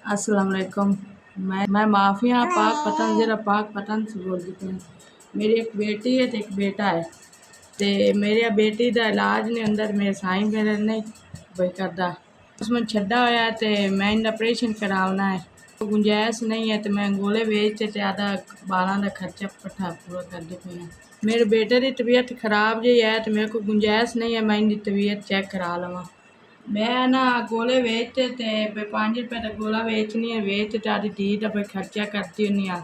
अस्सलाम वालेकुम। मैं माफिया पाक पतन ज़रा पाक पतन से बोल देती हूँ। मेरी एक बेटी है तो एक बेटा है। ते मेरी बेटी का इलाज नहीं अंदर मेरे साईं मेरे नहीं भाई करदा उसमें छड्डा होया ते मैं इन ऑपरेशन करावना है। तो गुंजाइश नहीं है तो मैं गोले बेच ते आधा बालों का खर्चा पट्ठा पूरा करदी पई हां। मेरे बेटे की तबीयत खराब जी है तो मेरे को गुंजाइश नहीं है मैं इनकी तबीयत चेक करा लवां। मैं ना गोले बेचते ते भाई 5 रुपए का गोला बेचनी है बेच ते आधी धी का भाई खर्चा करती होनी आ।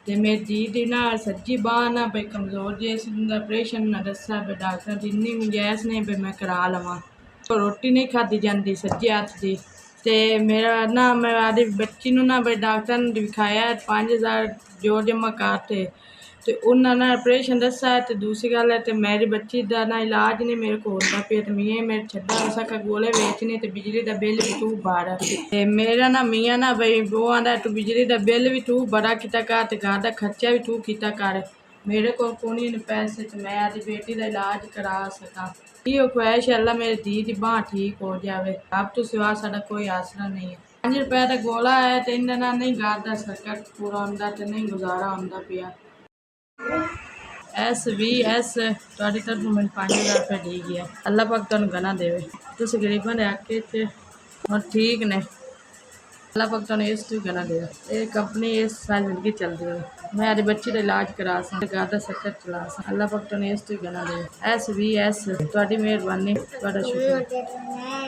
ते मेरी धी दी ना सज्जी बांह ना भाई कमज़ोर जी ऑपरेशन ना दसा भाई डॉक्टर की इन्नी गुंजाइश नहीं भाई मैं करा लवां। तो रोटी नहीं खाधी जाती सज्जे हत्थ की। ते मेरा ना मैं आधी बच्ची नूं ना भाई डॉक्टर ने दिखाया 5000 जोर जमा करते तो उन्होंने ऑपरेशन दसा है। तो दूसरी गल है तो मेरी बच्ची का ना इलाज नहीं मेरे को होता पे तो मियाँ मेरे छड्डा हो सका गोले बेचने तो बिजली का बिल भी तू भर ते मेरा ना मियाँ ना भाई वो आंदा तू बिजली का बिल भी तू बड़ा किता कर ते घर का खर्चा भी तू किता कर। मेरे को कोनी पैसे तो मैं आधी बेटी का इलाज करा सका। ये ख्वाहिश है अल्लाह मेरी धी की बांह ठीक हो जाए। अब तो सिवा साडा कोई आसरा नहीं है। 5 रुपए का गोला है तो इन्हें ना नहीं घर का सर्कट पूरा होंदा तो नहीं गुजारा होंदा पिया। SVS ਤੁਹਾਡੀ ਤਰਫੋਂ ਮੈਨੂੰ 5000 रुपये दी गया। अल्लाह पाक तुहानू गना देवे। तुसीं गरीबां दे हक च और ठीक ने। अल्लाह पाक तुहानू इस तो गना देवे। ये कंपनी इस साल जिंदगी चलती रहे। मैं आदि बच्ची का इलाज करा सा घर का सर्कट चला सा। अल्लाह पाक तुहानू इस तो गना देवे। SVS ਤੁਹਾਡੀ ਮਿਹਰਬਾਨੀ ਤੁਹਾਡਾ ਸ਼ੁक्रिया।